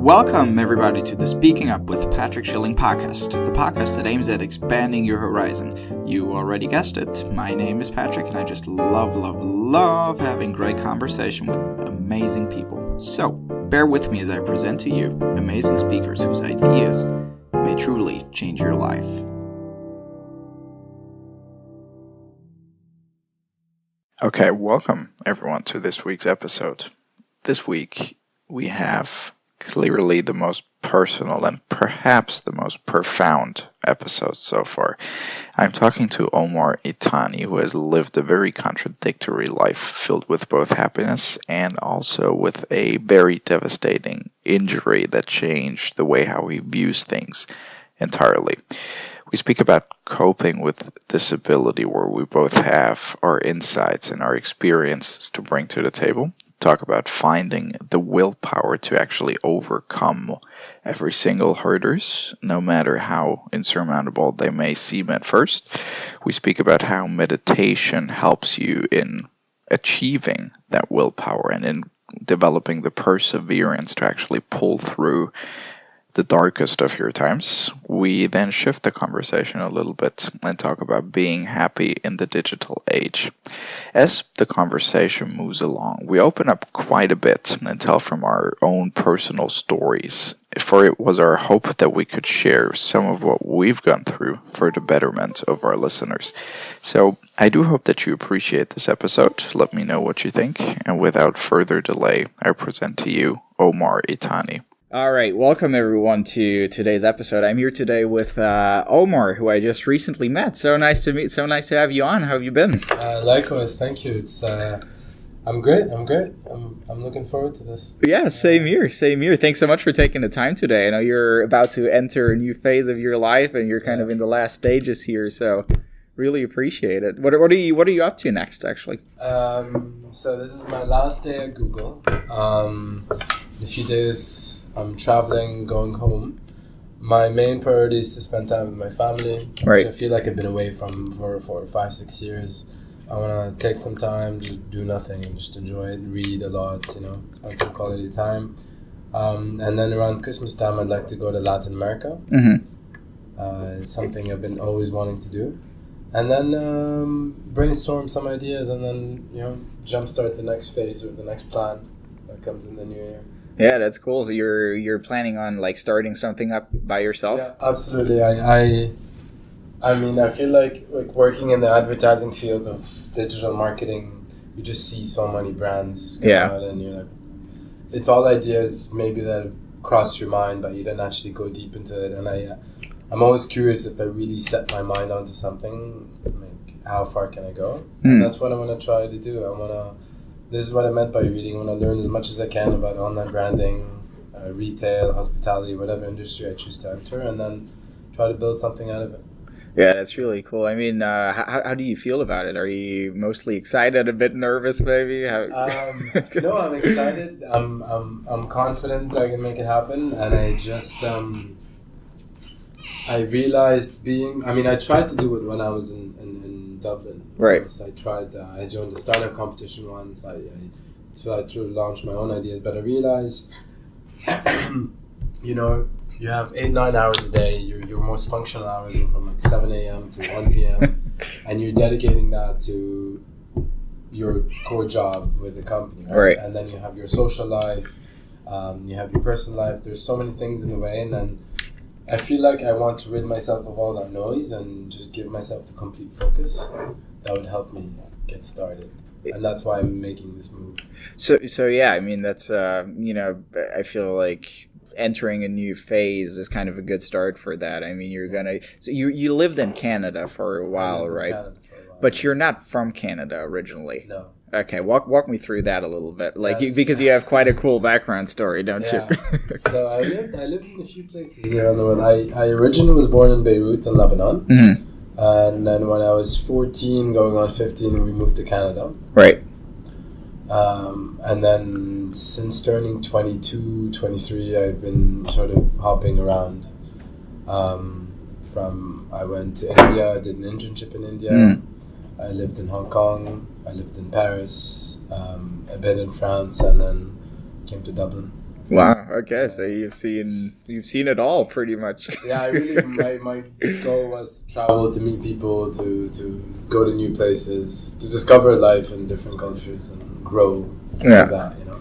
Welcome, everybody, to the Speaking Up with Patrick Schilling podcast, the podcast that aims at expanding your horizon. You already guessed it. My name is Patrick, and I just love having great conversation with amazing people. So, bear with me as I present to you amazing speakers whose ideas may truly change your life. Okay, welcome, everyone, to this week's episode. This week, we have clearly the most personal and perhaps the most profound episode so far. I'm talking to Omar Itani, who has lived a very contradictory life filled with both happiness and also with a very devastating injury that changed the way how he views things entirely. We speak about coping with disability, where we both have our insights and our experiences to bring to the table. Talk about finding the willpower to actually overcome every single hurdles, no matter how insurmountable they may seem at first. We speak about how meditation helps you in achieving that willpower and in developing the perseverance to actually pull through the darkest of your times. We then shift the conversation a little bit and talk about being happy in the digital age. As the conversation moves along, we open up quite a bit and tell from our own personal stories, for it was our hope that we could share some of what we've gone through for the betterment of our listeners. So I do hope that you appreciate this episode. Let me know what you think, and without further delay, I present to you Omar Itani. All right, welcome everyone to today's episode. I'm here today with Omar, who I just recently met. So nice to meet. So nice to have you on. How have you been? Likewise, thank you. It's I'm great. I'm looking forward to this. Yeah, same here. Thanks so much for taking the time today. I know you're about to enter a new phase of your life, and you're kind of in the last stages here. So really appreciate it. What are you up to next, actually? So this is my last day at Google. In a few days, I'm traveling, going home. My main priority is to spend time with my family, which I feel like I've been away from for 5, 6 years. I want to take some time, just do nothing, and just enjoy it, read a lot, spend some quality time. And then around Christmas time, I'd like to go to Latin America. It's something I've been always wanting to do. And then brainstorm some ideas, and then, jumpstart the next phase or the next plan that comes in the new year. Yeah, that's cool. So you're planning on starting something up by yourself? Yeah, absolutely. I mean, I feel like working in the advertising field of digital marketing, you just see so many brands come out, and you're like, it's all ideas maybe that have crossed your mind, but you didn't actually go deep into it. And I'm always curious, if I really set my mind onto something, how far can I go? And that's what I want to try to do. This is what I meant by reading. I want to learn as much as I can about online branding, retail, hospitality, whatever industry I choose to enter, and then try to build something out of it. Yeah, that's really cool. I mean, how do you feel about it? Are you mostly excited, a bit nervous, maybe? No, I'm excited. I'm confident I can make it happen, and I just I realized I tried to do it when I was in Dublin. Right. So I joined the startup competition once. I tried to launch my own ideas, but I realized, you have 8-9 hours a day. Your most functional hours are from 7 a.m. to 1 p.m. and you're dedicating that to your core job with the company, right? And then you have your social life, you have your personal life. There's so many things in the way, and then I feel like I want to rid myself of all that noise and just give myself the complete focus. That would help me get started. And that's why I'm making this move. So yeah, I mean, that's, I feel like entering a new phase is kind of a good start for that. I mean, you lived in Canada for a while, right? But you're not from Canada originally. No. Okay, walk me through that a little bit, because you have quite a cool background story, don't you? So I lived in a few places around the world. I originally was born in Beirut in Lebanon, and then when I was 14, going on 15, we moved to Canada. Right. And then since turning 22, 23, I've been sort of hopping around. I went to India, I did an internship in India. I lived in Hong Kong, I lived in Paris, a bit in France, and then came to Dublin. Wow. Okay, so you've seen it all pretty much. Yeah, I really my goal was to travel, to meet people, to go to new places, to discover life in different cultures and grow like that, you know.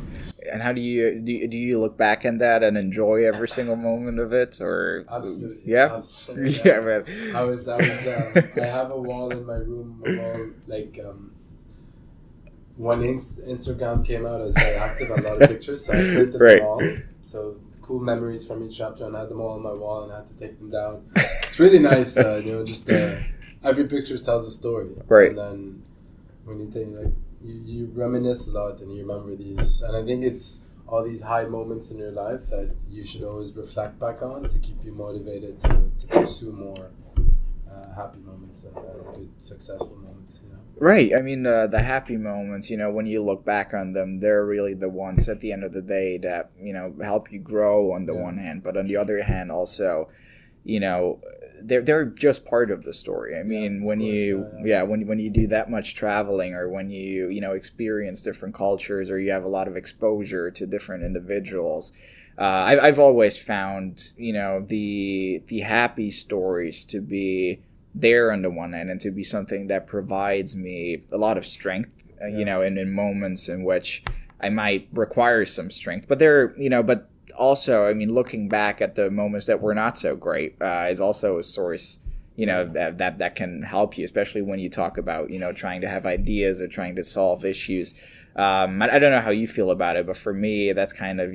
And how do you look back on that and enjoy every single moment of it, or absolutely? Yeah, absolutely, yeah, man. I have a wall in my room, when Instagram came out, I was very active, a lot of pictures, so I printed them all. So cool memories from each chapter, and I had them all on my wall, and I had to take them down. It's really nice, just every picture tells a story. Right. And then when you take, you reminisce a lot, and you remember these. And I think it's all these high moments in your life that you should always reflect back on to keep you motivated to pursue more happy moments and good, successful moments, you know. Right. I mean, the happy moments, when you look back on them, they're really the ones at the end of the day that, help you grow on the one hand. But on the other hand, also, they're just part of the story. I mean, when you do that much traveling, or when you, experience different cultures, or you have a lot of exposure to different individuals, I've always found, the happy stories to be there on the one end, and to be something that provides me a lot of strength, in moments in which I might require some strength. But but also, I mean, looking back at the moments that were not so great is also a source, that can help you, especially when you talk about, trying to have ideas or trying to solve issues. I don't know how you feel about it, but for me, that's kind of,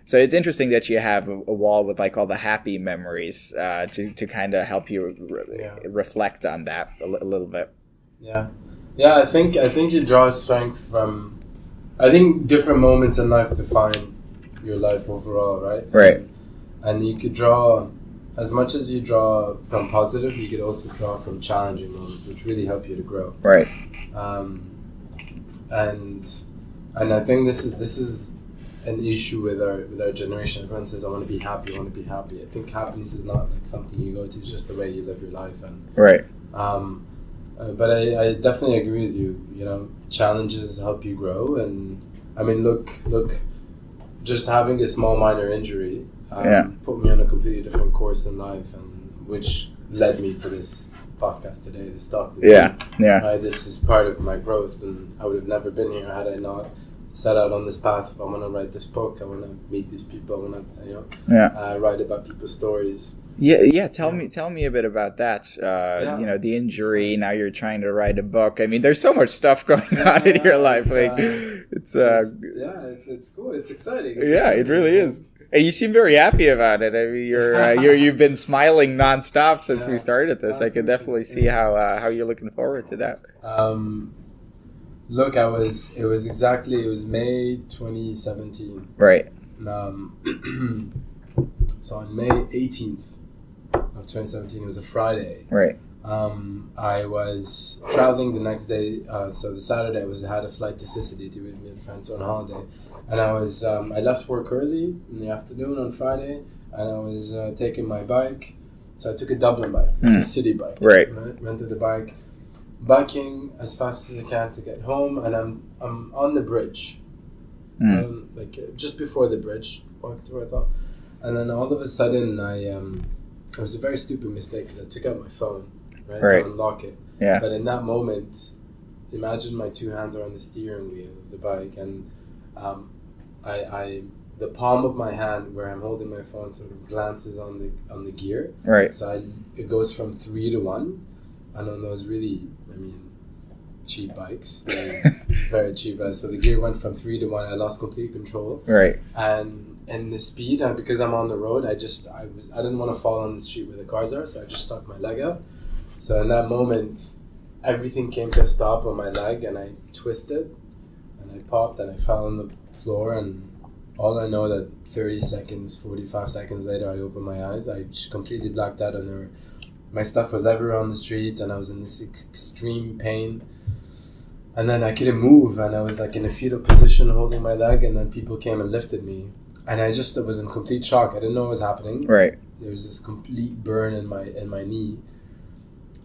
so it's interesting that you have a wall with like all the happy memories to kind of help you reflect on that a little bit. Yeah. Yeah, I think you draw strength from, I think, different moments in life define your life overall, right? Right. And you could draw, as much as you draw from positive, you could also draw from challenging moments, which really help you to grow. Right. And I think this is an issue with our generation. Everyone says, I want to be happy, I want to be happy. I think happiness is not like something you go to, it's just the way you live your life. And right. But I definitely agree with you. Challenges help you grow. And I mean, look, just having a small minor injury put me on a completely different course in life, and which led me to this podcast today, this talk with you. Yeah. This is part of my growth, and I would have never been here had I not set out on this path. If I want to write this book, I want to meet these people, I want to write about people's stories. Tell me a bit about that. The injury. Now you're trying to write a book. I mean, there's so much stuff going on in your life. It's cool. It's exciting. It really is. And you seem very happy about it. I mean, you've been smiling nonstop since we started this. I can definitely see how you're looking forward to that. Look, it was May 2017. Right. So on May 18th of 2017, it was a Friday. Right. I was traveling the next day. So the Saturday, I had a flight to Sicily to meet with friends on holiday. And I left work early in the afternoon on Friday, and I was taking my bike. So I took a Dublin bike, a city bike. Right. Rented the bike, biking as fast as I can to get home, and I'm on the bridge, just before the bridge, walking towards all. And then all of a sudden, it was a very stupid mistake because I took out my phone, to unlock it. Yeah. But in that moment, imagine my two hands are on the steering wheel of the bike, and the palm of my hand where I'm holding my phone sort of glances on the gear. Right. So it goes from 3 to 1, and on those really, cheap bikes, they're very cheap. So the gear went from 3 to 1. I lost complete control. Right. And the speed, because I'm on the road, I didn't want to fall on the street where the cars are, so I just stuck my leg out. So in that moment, everything came to a stop on my leg, and I twisted, and I popped, and I fell on the floor, and all I know that 30 seconds, 45 seconds later, I opened my eyes. I just completely blacked out, and my stuff was everywhere on the street, and I was in this extreme pain. And then I couldn't move, and I was like in a fetal position holding my leg, and then people came and lifted me. And I was in complete shock. I didn't know what was happening. Right. There was this complete burn in my knee.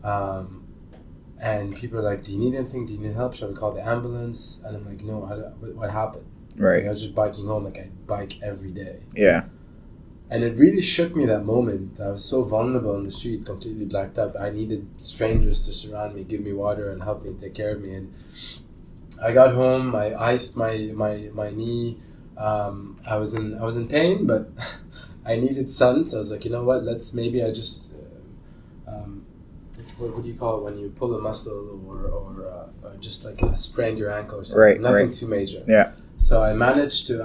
And people are like, do you need anything? Do you need help? Shall we call the ambulance? And I'm like, no, what happened? Right. Like, I was just biking home. Like, I bike every day. Yeah. And it really shook me that moment. I was so vulnerable in the street, completely blacked up. I needed strangers to surround me, give me water, and help me, take care of me. And I got home. I iced my knee. I was in pain, but I needed sun. So I was like, you know what? Maybe I just what do you call it when you pull a muscle or just like sprain your ankle or something? Right. Nothing too major. Yeah. So I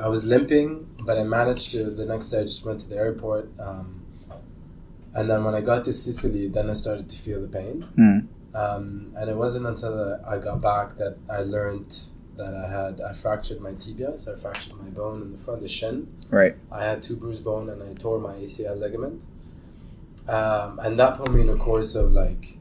was limping, but I managed to, the next day I just went to the airport. And then when I got to Sicily, then I started to feel the pain. And it wasn't until I got back that I learned that I fractured my tibia, so I fractured my bone in the front, the shin. Right. I had 2 bruised bone and I tore my ACL ligament. And that put me in a course of like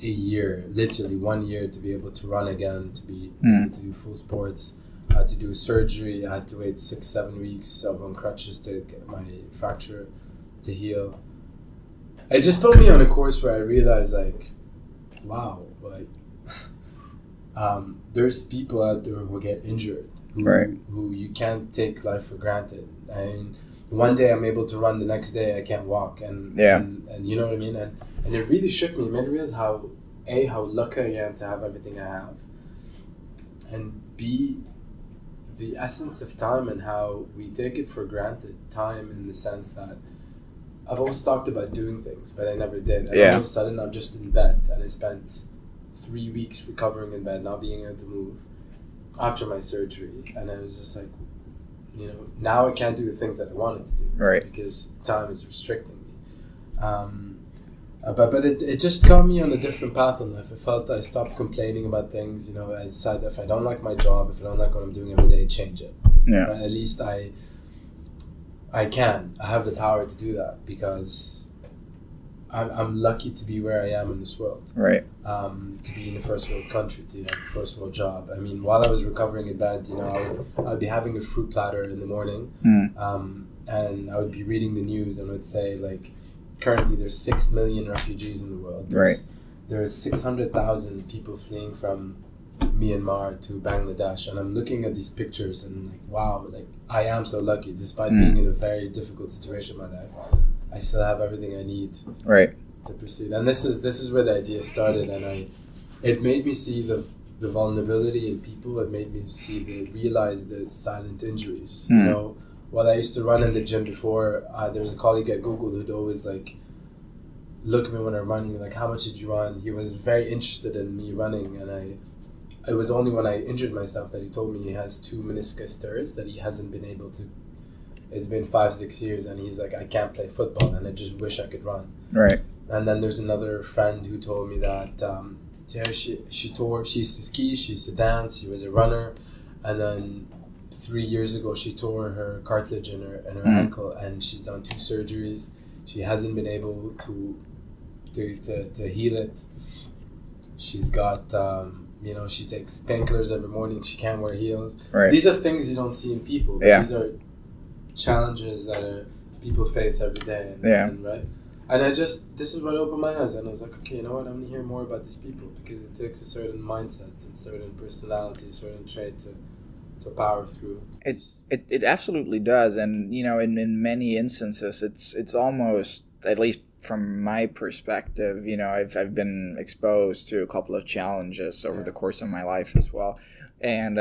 a year, literally 1 year, to be able to run again, to be able to do full sports. I had to do surgery. I had to wait 6-7 weeks on crutches to get my fracture to heal. It just put me on a course where I realized, like, wow, like, there's people out there who get injured, who you can't take life for granted. I mean, one day I'm able to run, the next day I can't walk, and you know what I mean. And it really shook me. It made me realize how lucky I am to have everything I have, and B, the essence of time and how we take it for granted. Time in the sense that I've always talked about doing things, but I never did. And all of a sudden I'm just in bed, and I spent 3 weeks recovering in bed, not being able to move after my surgery. And I was just like, you know, now I can't do the things that I wanted to do. Right. Because time is restricting me. But it just got me on a different path in life. I felt I stopped complaining about things. You know, I decided if I don't like my job, if I don't like what I'm doing every day, change it. Yeah. But at least I have the power to do that, because I'm lucky to be where I am in this world. Right. To be in a first world country, to have a first world job. I mean, while I was recovering in bed, you know, I'd be having a fruit platter in the morning, and I would be reading the news, and it would say, like, currently there's 6 million refugees in the world. There's 600,000 people fleeing from Myanmar to Bangladesh, and I'm looking at these pictures and like, wow, like, I am so lucky. Despite being in a very difficult situation in my life, I still have everything I need to proceed. And this is where the idea started, and it made me see the vulnerability in people. It made me realize the silent injuries. You know, while I used to run in the gym before, there was a colleague at Google who'd always like look at me when I'm running, like, how much did you run? He was very interested in me running, and it was only when I injured myself that he told me he has 2 meniscus tears that he hasn't been able to. It's been 5-6 years, and he's like, I can't play football, and I just wish I could run. Right. And then there's another friend who told me that she used to ski, she used to dance, she was a runner, and then 3 years ago she tore her cartilage in her ankle, and she's done 2 surgeries. She hasn't been able to heal it. She's got you know, she takes painkillers every morning. She can't wear heels. Right. These are things you don't see in people. But these are challenges that people face every day. And right. And this is what opened my eyes, and I was like, okay, you know what? I'm gonna hear more about these people, because it takes a certain mindset and certain personality, a certain trait to power through. It absolutely does, and you know, in many instances, it's almost, at least from my perspective, you know, I've been exposed to a couple of challenges over the course of my life as well. And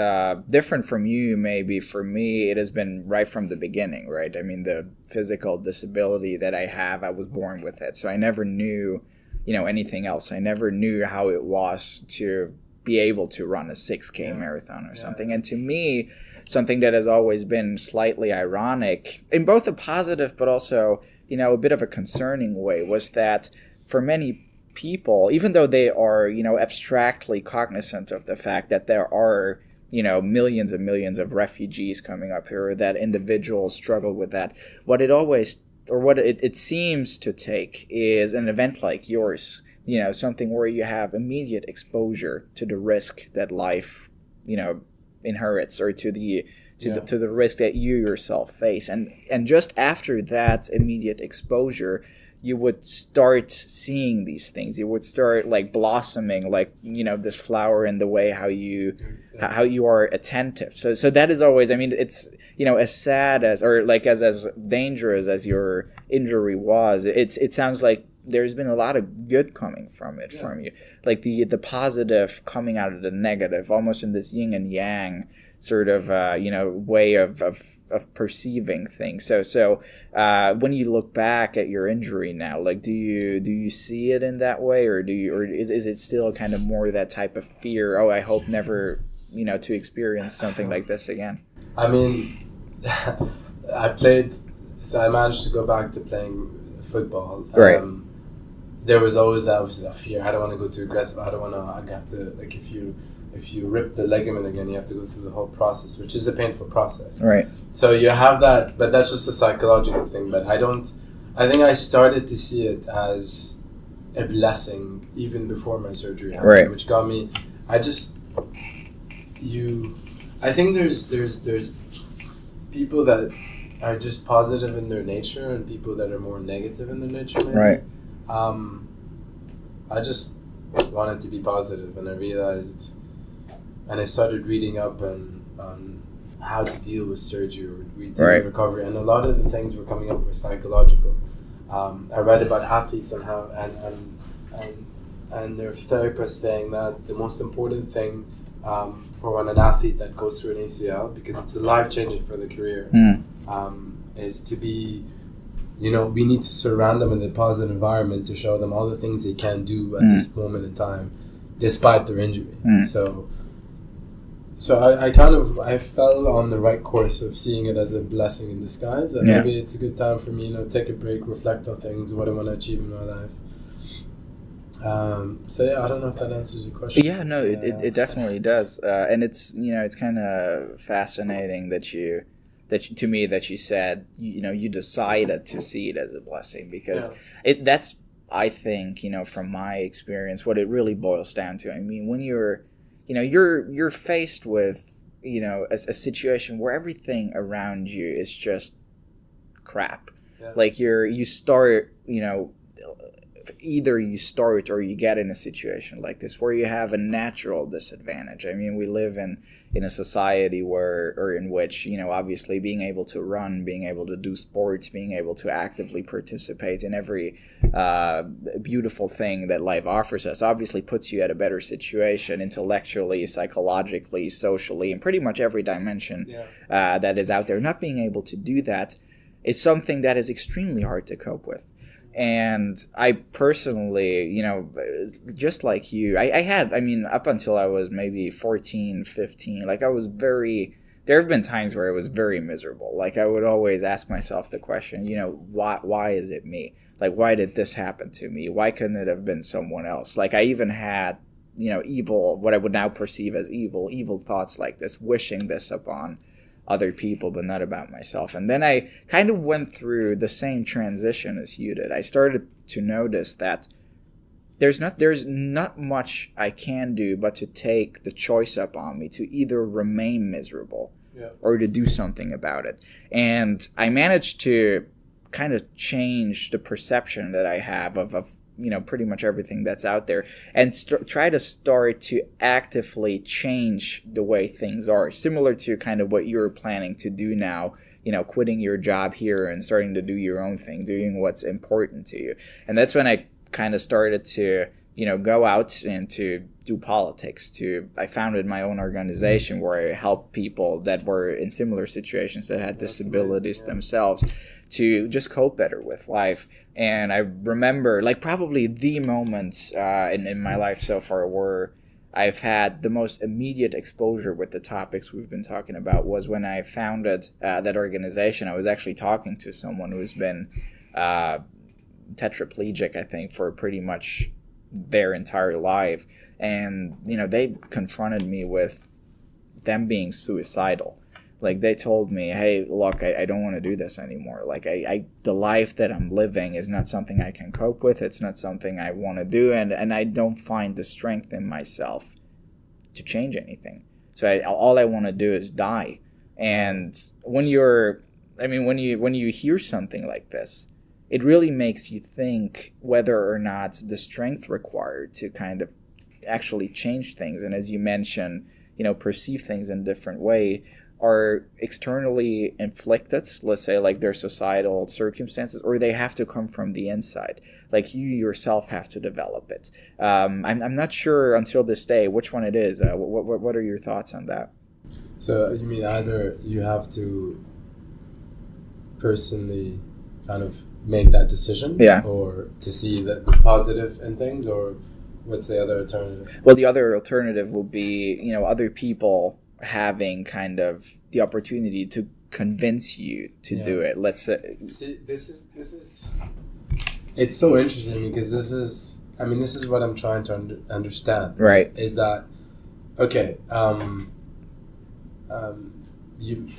different from you, maybe, for me, it has been right from the beginning, right? I mean, the physical disability that I have, I was born with it. So I never knew, you know, anything else. I never knew how it was to be able to run a 6K marathon or something. And to me, something that has always been slightly ironic, in both a positive but also, you know, a bit of a concerning way, was that for many people, even though they are, you know, abstractly cognizant of the fact that there are, you know, millions and millions of refugees coming up here, that individuals struggle with that, what it seems to take is an event like yours, you know, something where you have immediate exposure to the risk that life, you know, inherits, or to the risk that you yourself face, and just after that immediate exposure, you would start seeing these things. You would start like blossoming, like, you know, this flower in the way how you are attentive. So that is always, I mean, it's, you know, as sad as, or like as dangerous as your injury was, it sounds like there's been a lot of good coming from it, from you, like the positive coming out of the negative, almost in this yin and yang sort of you know, way of perceiving things. So when you look back at your injury now, like do you see it in that way, or is it still kind of more that type of fear? Oh, I hope never, you know, to experience something like this again. I mean, I managed to go back to playing football. Right. There was always obviously that fear. I don't want to go too aggressive. I don't want to. I have to, like, if you rip the ligament again, you have to go through the whole process, which is a painful process. Right. So you have that, but that's just a psychological thing. But I think I started to see it as a blessing even before my surgery happened, right. which got me. I think there's people that are just positive in their nature and people that are more negative in their nature. Maybe. Right. I just wanted to be positive, and I realized, and I started reading up on how to deal with surgery or right. recovery, and a lot of the things were coming up were psychological. I read about athletes and how and their therapists saying that the most important thing for an athlete that goes through an ACL, because it's life-changing for their career, is to be, you know, we need to surround them in a positive environment to show them all the things they can do at this moment in time, despite their injury. So I fell on the right course of seeing it as a blessing in disguise, and maybe it's a good time for me, you know, take a break, reflect on things, what I want to achieve in my life. So yeah, I don't know if that answers your question. Yeah, no, it definitely does, and it's, you know, it's kind of fascinating that you said, you know, you decided to see it as a blessing, because that's, I think, you know, from my experience, what it really boils down to. I mean, when you're faced with, you know, a situation where everything around you is just crap, like you start, you know, either you start or you get in a situation like this where you have a natural disadvantage. I mean, we live in a society in which, you know, obviously being able to run, being able to do sports, being able to actively participate in every beautiful thing that life offers us obviously puts you at a better situation intellectually, psychologically, socially, in pretty much every dimension that is out there. Not being able to do that is something that is extremely hard to cope with. And I personally, you know, just like you, I had, I mean, up until I was maybe 14, 15, like there have been times where I was very miserable. Like I would always ask myself the question, you know, why is it me? Like, why did this happen to me? Why couldn't it have been someone else? Like I even had, you know, what I would now perceive as evil thoughts like this, wishing this upon other people, but not about myself. And then I kind of went through the same transition as you did. I started to notice that there's not much I can do but to take the choice up on me to either remain miserable or to do something about it. And I managed to kind of change the perception that I have of you know, pretty much everything that's out there, and try to start to actively change the way things are, similar to kind of what you're planning to do now, you know, quitting your job here and starting to do your own thing, doing what's important to you. And that's when I kind of started to, you know, go out and to do politics. I founded my own organization where I help people that were in similar situations, that had disabilities themselves, to just cope better with life. And I remember, like, probably the moments in my life so far where I've had the most immediate exposure with the topics we've been talking about was when I founded that organization. I was actually talking to someone who's been tetraplegic, I think, for pretty much their entire life. And, you know, they confronted me with them being suicidal. Like, they told me, hey, look, I don't want to do this anymore. Like, the life that I'm living is not something I can cope with. It's not something I want to do. And I don't find the strength in myself to change anything. So all I want to do is die. And when you hear something like this, it really makes you think whether or not the strength required to kind of actually change things, and as you mentioned, perceive things in a different way, are externally inflicted, let's say like their societal circumstances, or they have to come from the inside, like you yourself have to develop it. I'm not sure until this day which one it is. What are your thoughts on that? So you mean either you have to personally kind of make that decision, or to see the positive in things, or what's the other alternative? Well, the other alternative would be, other people having kind of the opportunity to convince you to do it. Let's say. See, this is. It's so interesting because this is what I'm trying to understand. Right. Is that okay? You,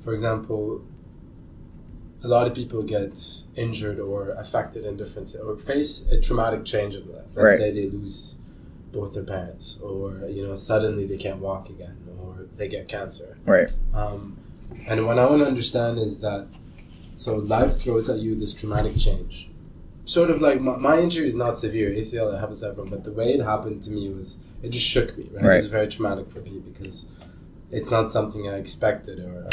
for example, a lot of people get injured or affected in different, or face a traumatic change in life. Let's say they lose both their parents, or suddenly they can't walk again, or they get cancer. Right. And what I want to understand is that, so life throws at you this traumatic change. Sort of like my injury is not severe, ACL, it happens to everyone, but the way it happened to me it just shook me. Right. It was very traumatic for me because it's not something I expected, or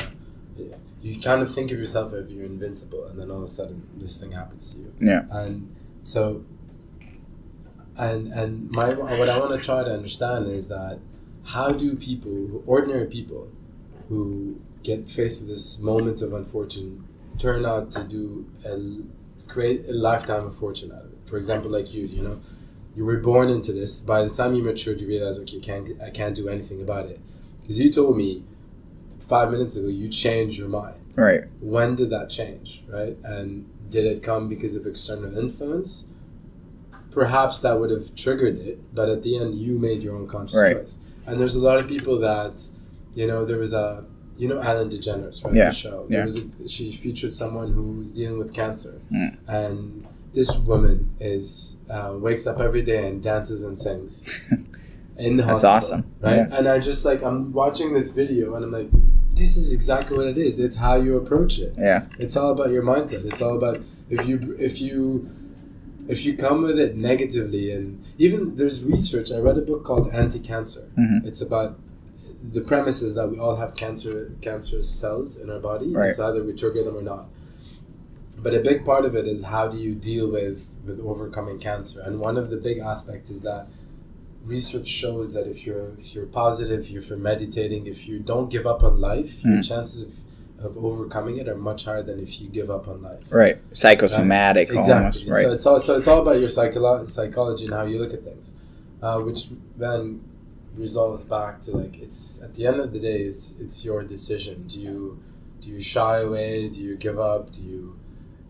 you kind of think of yourself as you're invincible, and then all of a sudden this thing happens to you. Yeah. And so, and what I want to try to understand is that how do people, ordinary people, who get faced with this moment of unfortune, turn out to create a lifetime of fortune out of it? For example, like you were born into this. By the time you matured, you realize, okay, I can't do anything about it. Because you told me 5 minutes ago you changed your mind. Right. When did that change, right? And did it come because of external influence? Perhaps that would have triggered it, but at the end you made your own conscious choice. And there's a lot of people that, there was a, Ellen DeGeneres, right? Yeah. The show. Yeah. She featured someone who was dealing with cancer. And this woman wakes up every day and dances and sings. In the hospital. That's awesome. Right? Yeah. And I'm watching this video and I'm like, this is exactly what it is. It's how you approach it. Yeah. It's all about your mindset. It's all about if you come with it negatively, and even there's research. I read a book called Anti-Cancer. It's about the premise is that we all have cancerous cells in our body. Right. It's either we trigger them or not. But a big part of it is how do you deal with overcoming cancer. And one of the big aspects is that research shows that if you're positive, if you're meditating, if you don't give up on life, your chances of overcoming it are much higher than if you give up on life. Right. Psychosomatic. Exactly. Almost. Right. So it's all about your psychology and how you look at things, which then resolves back to it's at the end of the day, it's your decision. Do you shy away? Do you give up? Do you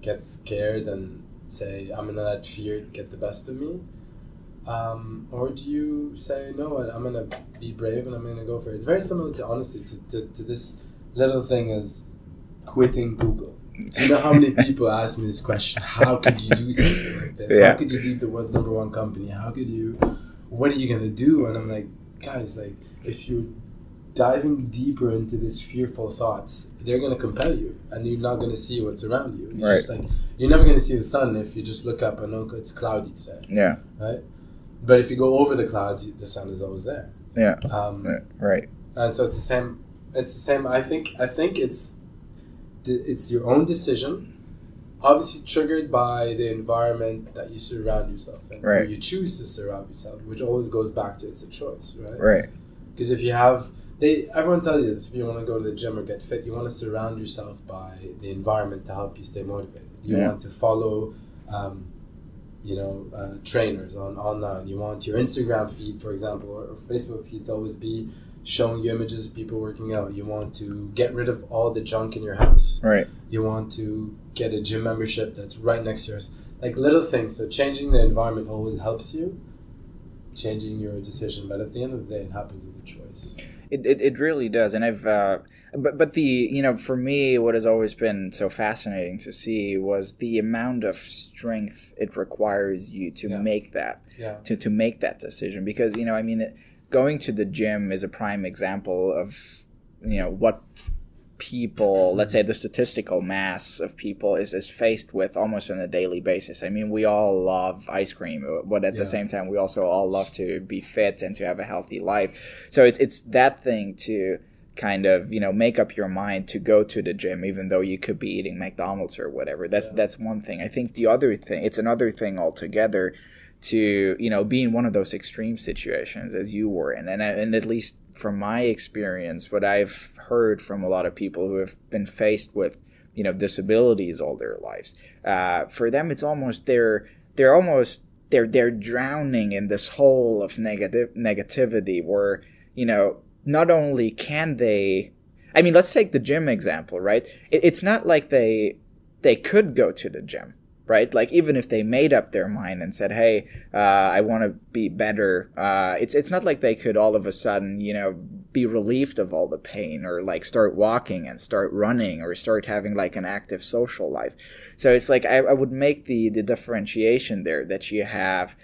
get scared and say, I'm gonna let fear get the best of me? Or do you say, no, I'm going to be brave and I'm going to go for it? It's very similar to, honestly, to this little thing as quitting Google. Do you know how many people ask me this question? How could you do something like this? Yeah. How could you leave the world's #1 company? What are you going to do? And I'm like, guys, if you're diving deeper into these fearful thoughts, they're going to compel you and you're not going to see what's around you. You're never going to see the sun if you just look up and it's cloudy today. Yeah. Right? But if you go over the clouds, the sun is always there. Yeah. Right. And so it's the same. It's the same. I think it's your own decision, obviously triggered by the environment that you surround yourself in, or you choose to surround yourself, which always goes back to it's a choice, right? Right. Because if you everyone tells you this, if you want to go to the gym or get fit, you want to surround yourself by the environment to help you stay motivated. You want to follow. Trainers online. You want your Instagram feed, for example, or Facebook feed to always be showing you images of people working out. You want to get rid of all the junk in your house. Right. You want to get a gym membership that's right next to yours. Little things. So changing the environment always helps you. Changing your decision, but at the end of the day, it happens with a choice. It really does, and I've but the for me, what has always been so fascinating to see was the amount of strength it requires you to make that to make that decision, because going to the gym is a prime example of what people, let's say the statistical mass of people is faced with almost on a daily basis. I mean, we all love ice cream, but at the same time, we also all love to be fit and to have a healthy life. So it's that thing to kind of, make up your mind to go to the gym, even though you could be eating McDonald's or whatever. That's one thing. I think the other thing, it's another thing altogether to, be in one of those extreme situations as you were in. And at least from my experience, what I've heard from a lot of people who have been faced with, disabilities all their lives, for them, it's almost, they're drowning in this hole of negativity where, not only can they, I mean, let's take the gym example, right? It's not like they could go to the gym, right? Like, even if they made up their mind and said, hey, I want to be better, it's not like they could all of a sudden, be relieved of all the pain, or like start walking and start running or start having like an active social life. So it's like I would make the differentiation there, that you have,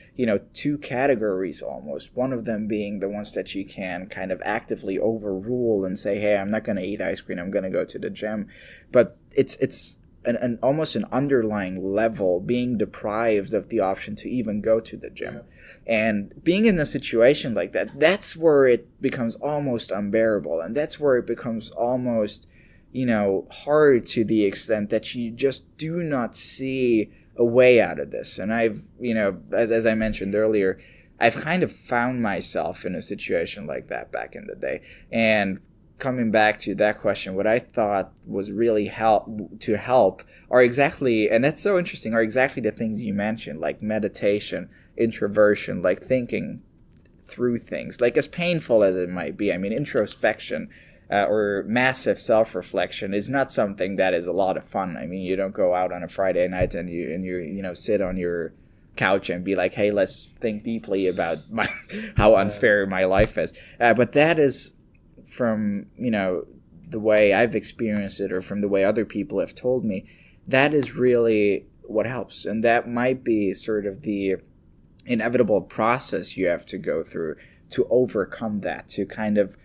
two categories almost. One of them being the ones that you can kind of actively overrule and say, hey, I'm not going to eat ice cream, I'm going to go to the gym. But it's an almost an underlying level, being deprived of the option to even go to the gym. And being in a situation like that, that's where it becomes almost unbearable. And that's where it becomes almost, hard, to the extent that you just do not see a way out of this. And I've, as I mentioned earlier, I've kind of found myself in a situation like that back in the day. And coming back to that question, what I thought was really help are exactly, and that's so interesting, are exactly the things you mentioned, like meditation, introversion, like thinking through things, like as painful as it might be. I mean, introspection or massive self-reflection is not something that is a lot of fun. I mean, you don't go out on a Friday night and you sit on your couch and be like, hey, let's think deeply about how unfair my life is. But that is, from the way I've experienced it, or from the way other people have told me, that is really what helps. And that might be sort of the inevitable process you have to go through to overcome that, to kind of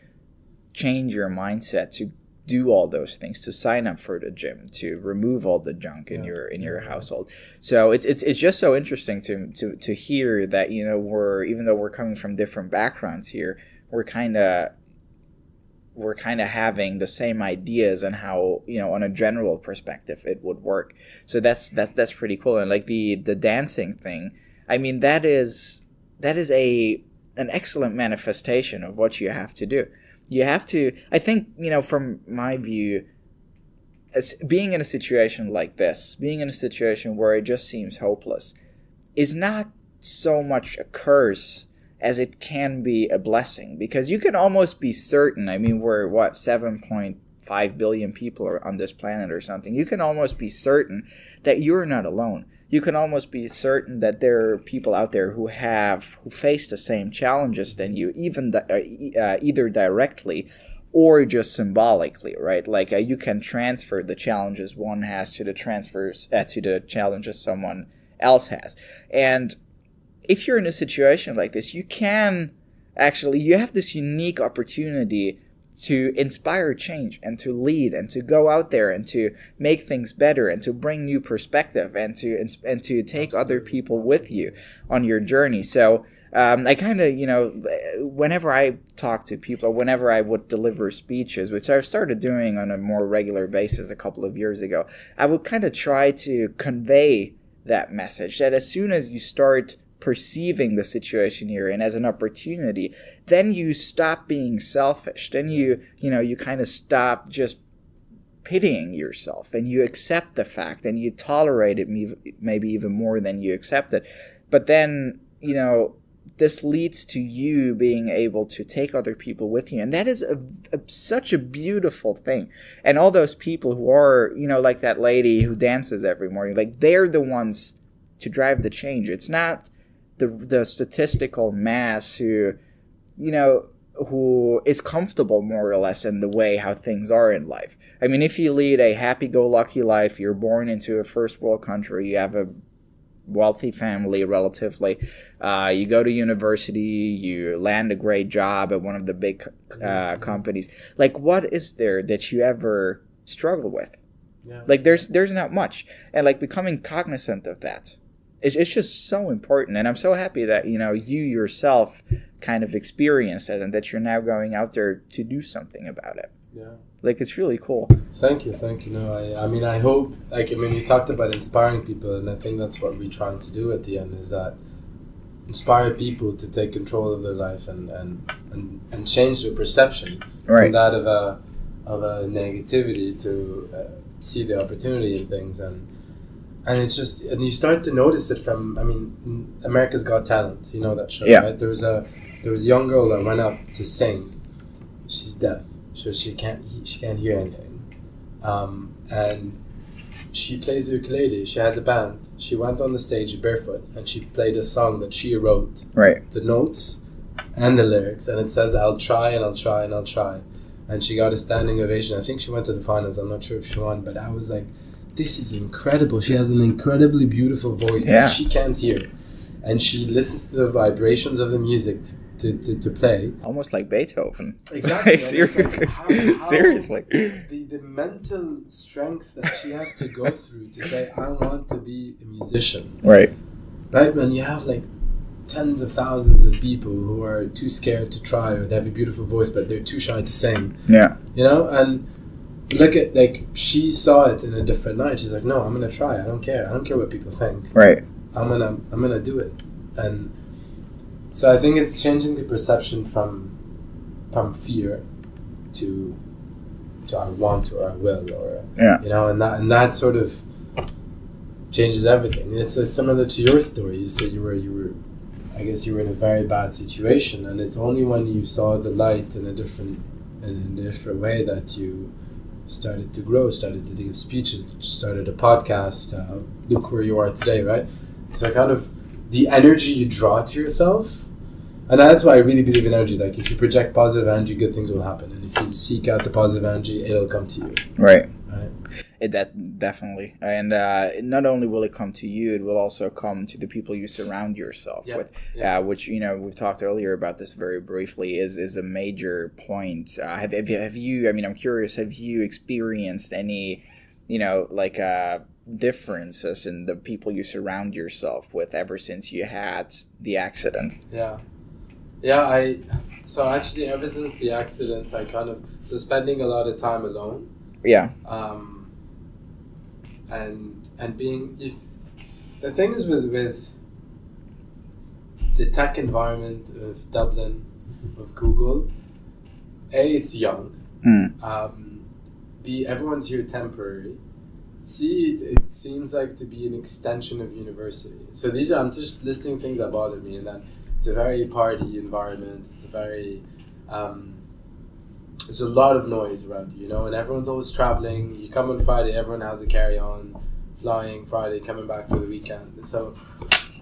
change your mindset, to do all those things, to sign up for the gym, to remove all the junk in your household. So it's just so interesting to hear that, even though we're coming from different backgrounds here, we're kind of having the same ideas on how, on a general perspective, it would work. So that's pretty cool. And like the dancing thing, I mean, that is an excellent manifestation of what you have to do. You have to, I think, from my view, as being in a situation like this, being in a situation where it just seems hopeless, is not so much a curse as it can be a blessing, because you can almost be certain, I mean, we're 7.5 billion people are on this planet or something. You can almost be certain that you're not alone. You can almost be certain that there are people out there who face the same challenges than you, even either directly or just symbolically, right? Like you can transfer the challenges one has to the challenges someone else has. And if you're in a situation like this, you have this unique opportunity to inspire change and to lead and to go out there and to make things better and to bring new perspective and to take other people with you on your journey. So I kind of, whenever I talk to people, whenever I would deliver speeches, which I've started doing on a more regular basis a couple of years ago, I would kind of try to convey that message, that as soon as you start perceiving the situation you're in as an opportunity, then you stop being selfish. Then you kind of stop just pitying yourself, and you accept the fact, and you tolerate it maybe even more than you accept it. But then, this leads to you being able to take other people with you, and that is such a beautiful thing. And all those people who are, like that lady who dances every morning, like they're the ones to drive the change. It's not the statistical mass who is comfortable more or less in the way how things are in life. I mean, if you lead a happy-go-lucky life, you're born into a first world country, you have a wealthy family relatively. You go to university, you land a great job at one of the big companies. Like, what is there that you ever struggle with? Yeah. Like, there's not much. And, like, becoming cognizant of that, it's just so important. And I'm so happy that, you know, you yourself kind of experienced it and that you're now going out there to do something about it. Yeah. Like, it's really cool. Thank you. No, I mean, I hope, like, I mean, you talked about inspiring people, and I think that's what we're trying to do at the end, is that inspire people to take control of their life and change their perception from that of a negativity to see the opportunity in things, and it's just, and you start to notice it from, I mean, America's Got Talent, you know that show, right? There was a young girl that went up to sing. She's deaf, so she can't hear anything, and she plays the ukulele. She has a band. She went on the stage barefoot and she played a song that she wrote, the notes and the lyrics, and it says, "I'll try and I'll try and I'll try," and she got a standing ovation. I think she went to the finals. I'm not sure if she won, but I was like, this is incredible. She has an incredibly beautiful voice that she can't hear, and she listens to the vibrations of the music to play. Almost like Beethoven. Exactly. Like, seriously. The mental strength that she has to go through to say, I want to be a musician. Right. When you have like tens of thousands of people who are too scared to try, or they have a beautiful voice but they're too shy to sing. Yeah. You know, and look at, like, she saw it in a different light. She's like, no, I'm gonna try. I don't care what people think. Right. I'm gonna do it. And so I think it's changing the perception from fear to I want to, or I will, or you know, and that sort of changes everything. It's similar to your story. You said you were I guess you were in a very bad situation, and it's only when you saw the light in a different way that you started to grow, started to give speeches, started a podcast. Look where you are today, right? So kind of the energy you draw to yourself, and that's why I really believe in energy. Like, if you project positive energy, good things will happen, and if you seek out the positive energy, it'll come to you. Right. Right. That definitely, and not only will it come to you, it will also come to the people you surround yourself with. Which, you know, we've talked earlier about this very briefly. Is a major point. Have you? I mean, I'm curious. Have you experienced any, you know, like differences in the people you surround yourself with ever since you had the accident? So actually, ever since the accident, I kind of spending a lot of time alone. Yeah. And being, if the thing is with the tech environment of Dublin, of Google, A, it's young. B, everyone's here temporary. C, it seems like to be an extension of university. So I'm just listing things that bother me, and that it's a very party environment. It's a very there's a lot of noise around you, you know, and everyone's always traveling. You come on Friday, everyone has a carry-on, flying Friday, coming back for the weekend. So,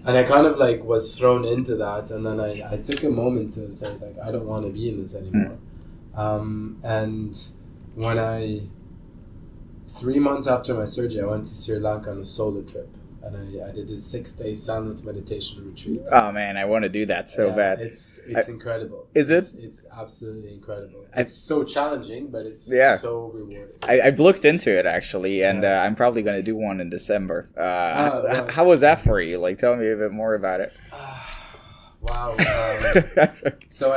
and I kind of like was thrown into that, and then I took a moment to say, like, I don't want to be in this anymore. And when 3 months after my surgery, I went to Sri Lanka on a solo trip. And I did a 6-day silent meditation retreat. Oh man, I want to do that so bad. It's incredible. Is it? It's absolutely incredible. It's so challenging, but it's so rewarding. I've looked into it actually, and I'm probably going to do one in December. How was that for you? Like, tell me a bit more about it. Wow. So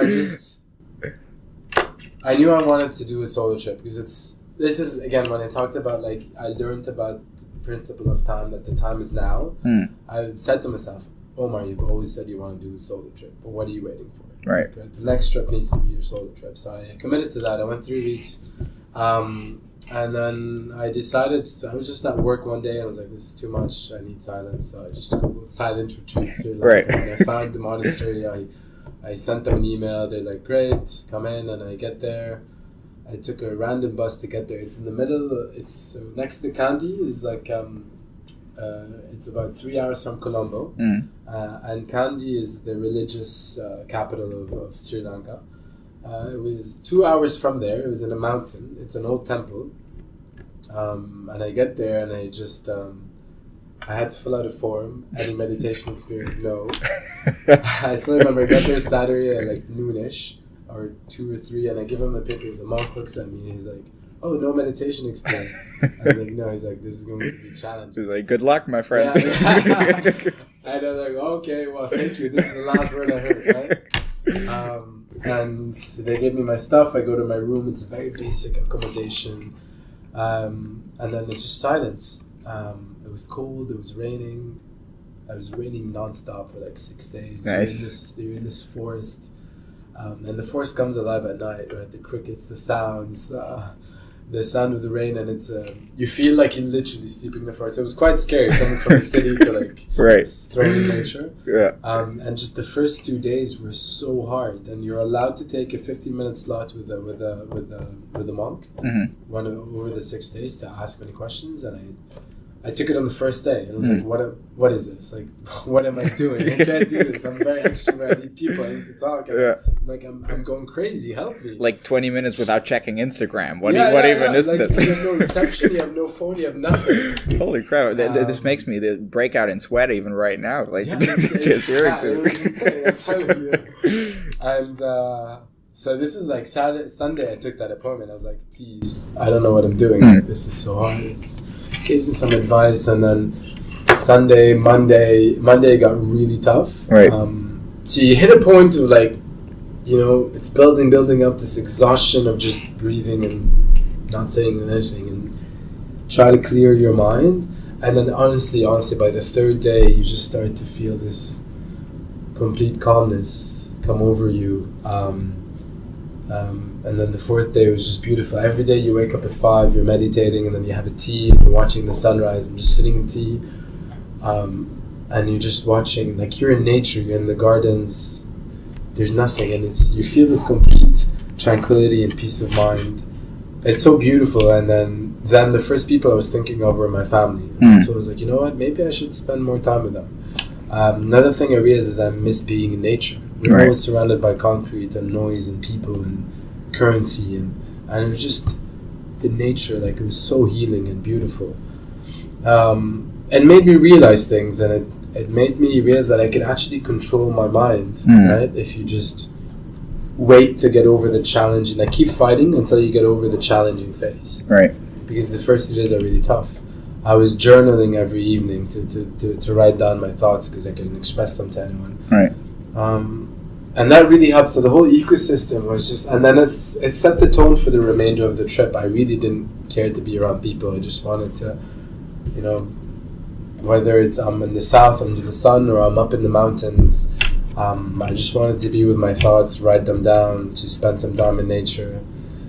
I knew I wanted to do a solo trip because this is, again, when I talked about, like, I learned about principle of time, that the time is now. I said to myself, Omar, you've always said you want to do a solo trip, but what are you waiting for? Right. The next trip needs to be your solo trip. So I committed to that. I went 3 weeks, and then I decided, I was just at work one day and I was like, this is too much, I need silence. So I just googled silent retreats. Right. And I found the monastery. I sent them an email. They're like, great, come in. And I get there. I took a random bus to get there. It's in the middle. It's next to Kandy. Is like it's about 3 hours from Colombo, and Kandy is the religious capital of Sri Lanka. It was 2 hours from there. It was in a mountain. It's an old temple, and I get there and I just I had to fill out a form. Any meditation experience? No. I still remember I got there Saturday at like noonish or 2 or 3, and I give him a paper. The monk looks at me and he's like, "Oh, no meditation experience." I was like, "No." He's like, "This is going to be challenging." He's like, "Good luck, my friend." Yeah. And I was like, "Okay, well, thank you. This is the last word I heard." Right? And they gave me my stuff. I go to my room. It's a very basic accommodation, and then it's just silence. It was cold. It was raining. It was raining nonstop for like 6 days. Nice. You're in this forest, and the forest comes alive at night. Right, the crickets, the sounds, the sound of the rain, and it's you feel like you're literally sleeping in the forest. It was quite scary coming from the city to like right. thrown in nature. Yeah. And just the first 2 days were so hard, and you're allowed to take a 15-minute slot with the monk, one over the 6 days to ask many questions, and I took it on the first day, and I was like, what is this? Like, what am I doing? I can't do this. I'm very extrovert. I need people. I need to talk. And I'm going crazy. Help me. Like 20 minutes without checking Instagram. What even is like, this? You have no reception. You have no phone. You have nothing. Holy crap. This makes me break out in sweat even right now. Like, it's insane. I'm telling you. And so this is like Sunday I took that appointment. I was like, please, I don't know what I'm doing. Like, this is so hard. Gives you some advice, and then Monday got really tough. Right. So you hit a point of like, it's building up this exhaustion of just breathing and not saying anything, and try to clear your mind. And then honestly, by the third day, you just start to feel this complete calmness come over you. And then the fourth day was just beautiful. Every day you wake up at 5, you're meditating, and then you have a tea, and you're watching the sunrise, and just sitting in tea, and you're just watching, like you're in nature, you're in the gardens, there's nothing, and you feel this complete tranquility and peace of mind. It's so beautiful. And then the first people I was thinking of were my family. So I was like, you know what, maybe I should spend more time with them. Another thing I realized is I miss being in nature. We're always surrounded by concrete and noise and people and currency, and it was just in nature, like it was so healing and beautiful. It made me realize things, and it made me realize that I can actually control my mind, right? If you just wait to get over the challenge, and like keep fighting until you get over the challenging phase. Right. Because the first 2 days are really tough. I was journaling every evening to write down my thoughts because I couldn't express them to anyone. Right. And that really helped. So the whole ecosystem was just, and then it set the tone for the remainder of the trip. I really didn't care to be around people. I just wanted to, whether it's I'm in the south under the sun or I'm up in the mountains, I just wanted to be with my thoughts, write them down, to spend some time in nature.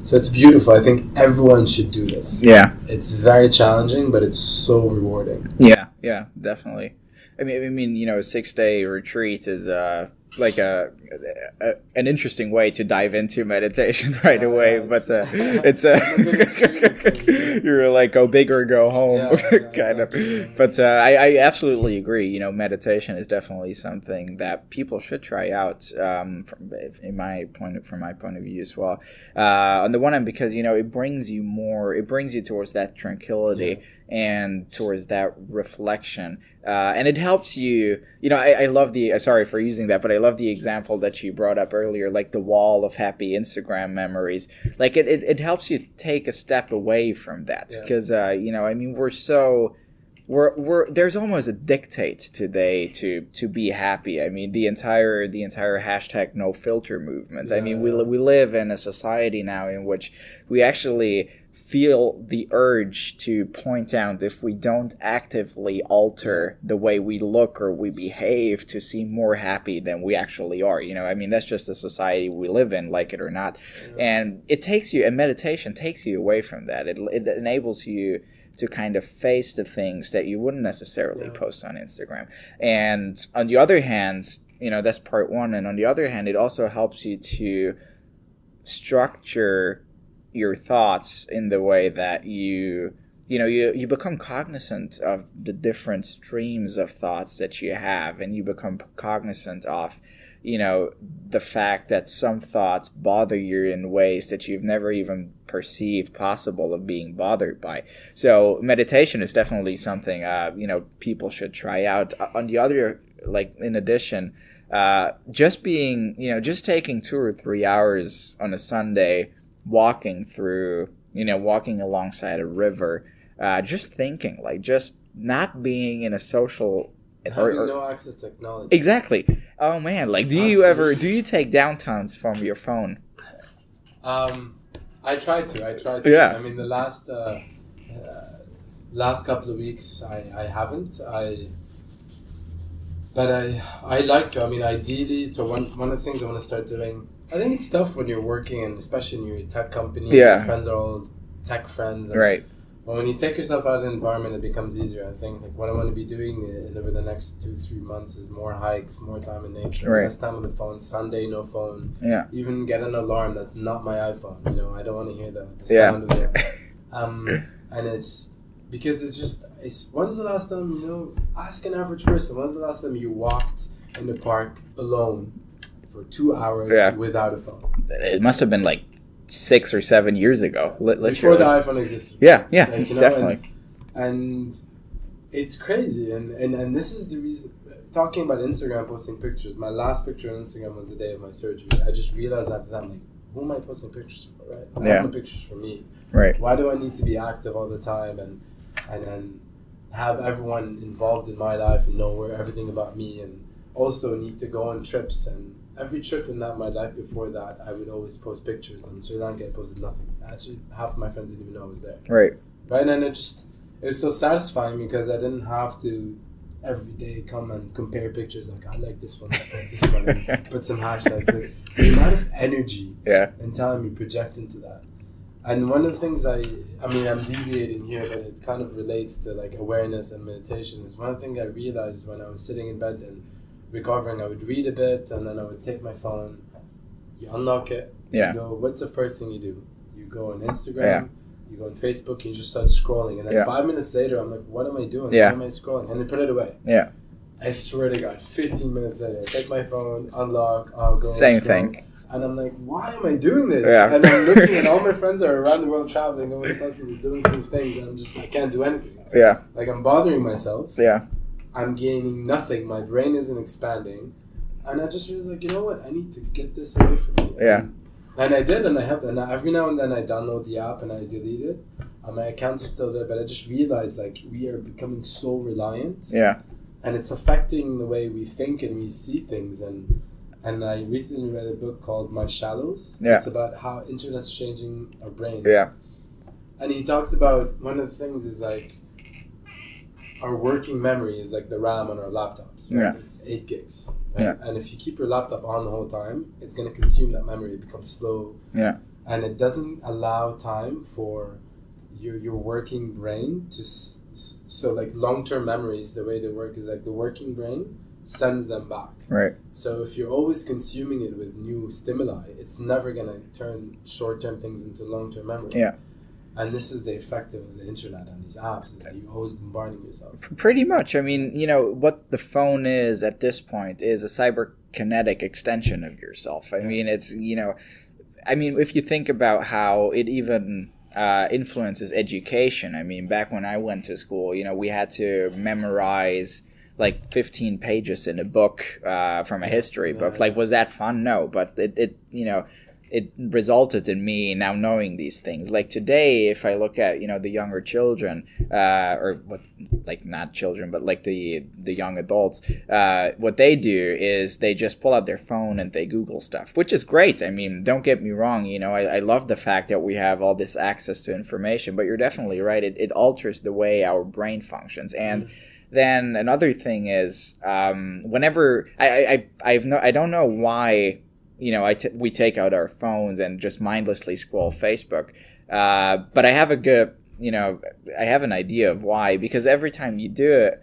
So it's beautiful. I think everyone should do this. Yeah. It's very challenging, but it's so rewarding. Yeah, definitely. I mean, a 6-day retreat is like an interesting way to dive into meditation right away, but it's you're like go big or go home kind of. But I absolutely agree. Meditation is definitely something that people should try out. From my point of view as well. On the one hand, because it brings you towards that tranquility and towards that reflection, and it helps you. I love sorry for using that, but I love the example that you brought up earlier, like the wall of happy Instagram memories. Like it helps you take a step away from that, because we're there's almost a dictate today to be happy. I mean, the entire hashtag no filter movement. I mean, we live in a society now in which we actually feel the urge to point out if we don't actively alter the way we look or we behave to seem more happy than we actually are. That's just the society we live in, like it or not. And meditation takes you away from that. It enables you to kind of face the things that you wouldn't necessarily post on Instagram. And on the other hand, that's part one. And on the other hand, it also helps you to structure your thoughts in the way that you become cognizant of the different streams of thoughts that you have, and you become cognizant of the fact that some thoughts bother you in ways that you've never even perceived possible of being bothered by. So meditation is definitely something, people should try out. On the other, in addition, just taking 2 or 3 hours on a Sunday, walking alongside a river, just thinking, just not being in a social having no access to technology. Exactly. Oh man, do you take downtowns from your phone? I try to. Yeah. I mean, the last couple of weeks, I haven't. But I like to. I mean, ideally, so one of the things I want to start doing. I think it's tough when you're working, and especially in your tech company. Yeah. Your friends are all tech friends. And Right. But when you take yourself out of the environment, it becomes easier. I think what I want to be doing over the next 2-3 months is more hikes, more time in nature, Right. less time on the phone. Sunday, no phone. Yeah. Even get an alarm that's not my iPhone. I don't want to hear the Yeah. sound of it. And it's because when's the last time, ask an average person, when's the last time you walked in the park alone for 2 hours without a phone? It must have been 6 or 7 years ago. Before the iPhone existed. Yeah, definitely. And it's crazy. And this is the reason, talking about Instagram posting pictures, my last picture on Instagram was the day of my surgery. I just realized after that, who am I posting pictures for, right? I have no pictures for me. Right. Why do I need to be active all the time and have everyone involved in my life and know everything about me, and also need to go on trips? And every trip in my life before that, I would always post pictures. And in Sri Lanka, I posted nothing. Actually, half of my friends didn't even know I was there. Right. Right, and it was so satisfying because I didn't have to every day come and compare pictures. I like this one, let's post this one, and put some hashtags. The amount of energy and time you project into that. And one of the things I'm deviating here, but it kind of relates to awareness and meditation, is one thing I realized when I was sitting in bed and recovering. I would read a bit, and then I would take my phone, you unlock it, you go, what's the first thing you do? You go on Instagram, you go on Facebook, you just start scrolling, and then 5 minutes later, I'm like, what am I doing? Why am I scrolling? And then put it away. Yeah. I swear to God, 15 minutes later, I take my phone, unlock, I'll go. Same scroll, thing. And I'm like, why am I doing this? Yeah. And I'm looking, and all my friends are around the world traveling, going to festivals, doing cool things, and I can't do anything. Yeah. I'm bothering myself. Yeah. I'm gaining nothing. My brain isn't expanding. And I just was like, you know what? I need to get this away from me. Yeah. And I did, and I have. And every now and then I download the app and I delete it. My accounts are still there, but I just realized we are becoming so reliant. Yeah. And it's affecting the way we think and we see things. And I recently read a book called My Shallows. Yeah. It's about how internet's changing our brains. Yeah. And he talks about one of the things is our working memory is the RAM on our laptops. Right? Yeah. It's 8 gigs. Right? Yeah. And if you keep your laptop on the whole time, it's going to consume that memory. It becomes slow. Yeah. And it doesn't allow time for your working brain to... So long-term memories, the way they work is the working brain sends them back. Right. So if you're always consuming it with new stimuli, it's never going to turn short-term things into long-term memory. Yeah. And this is the effect of the internet and these apps, is that you're always bombarding yourself. Pretty much. I mean, what the phone is at this point is a cyberkinetic extension of yourself. I mean, it's, if you think about how it even influences education. I mean, back when I went to school, we had to memorize 15 pages in a book from a history book. Was that fun? No, but it resulted in me now knowing these things. Today, if I look at the younger children, not children, but the young adults, what they do is they just pull out their phone and they Google stuff, which is great. I mean, don't get me wrong. I love the fact that we have all this access to information, but you're definitely right. It alters the way our brain functions. And then another thing is, whenever I don't know why. We take out our phones and just mindlessly scroll Facebook. But I have I have an idea of why, because every time you do it,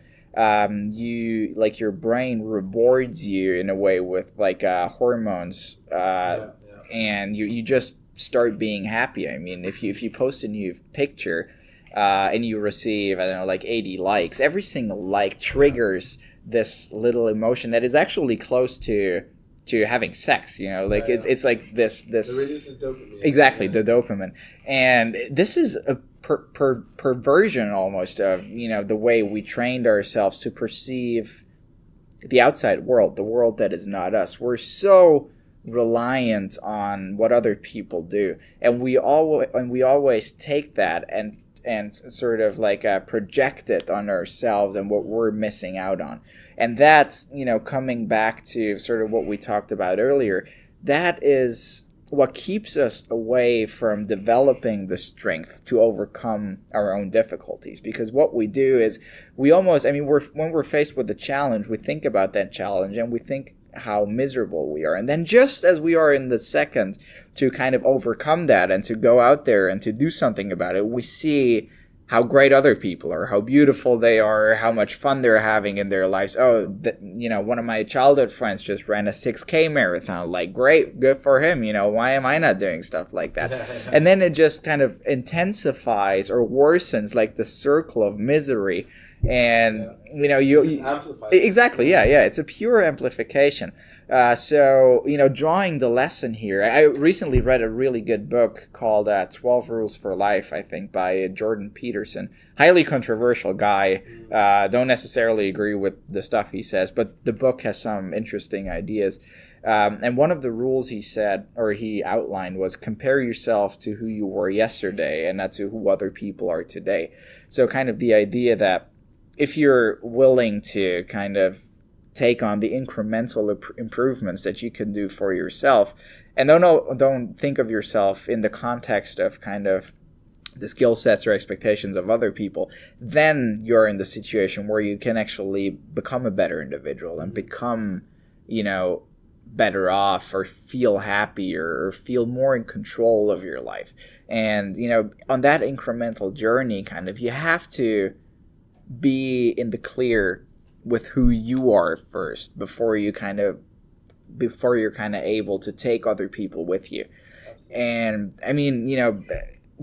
your brain rewards you in a way with hormones, and you just start being happy. I mean, if you post a new picture, and you receive, 80 likes, every single like triggers this little emotion that is actually close to to having sex, like it's like this it reduces dopamine. Exactly, the dopamine. And this is a perversion almost of the way we trained ourselves to perceive the outside world, the world that is not us. We're so reliant on what other people do, and we always take that and sort of like project it on ourselves and what we're missing out on. And that's, coming back to sort of what we talked about earlier, that is what keeps us away from developing the strength to overcome our own difficulties. Because what we do is when we're faced with a challenge, we think about that challenge and we think how miserable we are. And then just as we are in the second to kind of overcome that and to go out there and to do something about it, we see how great other people are, how beautiful they are, how much fun they're having in their lives. One of my childhood friends just ran a 6K marathon. Like, great, good for him. Why am I not doing stuff like that? And then it just kind of intensifies or worsens like the circle of misery. And you just amplify exactly, yeah, it's a pure amplification. So drawing the lesson here, I recently read a really good book called 12 Rules for Life, I think, by Jordan Peterson. Highly controversial guy. Don't necessarily agree with the stuff he says, but the book has some interesting ideas. And one of the rules he outlined was compare yourself to who you were yesterday and not to who other people are today. So kind of the idea that if you're willing to kind of take on the incremental improvements that you can do for yourself, and don't think of yourself in the context of kind of the skill sets or expectations of other people, then you're in the situation where you can actually become a better individual and become, better off or feel happier or feel more in control of your life. And, on that incremental journey, kind of, you have to be in the clear with who you are first before you're kind of able to take other people with you. Absolutely. And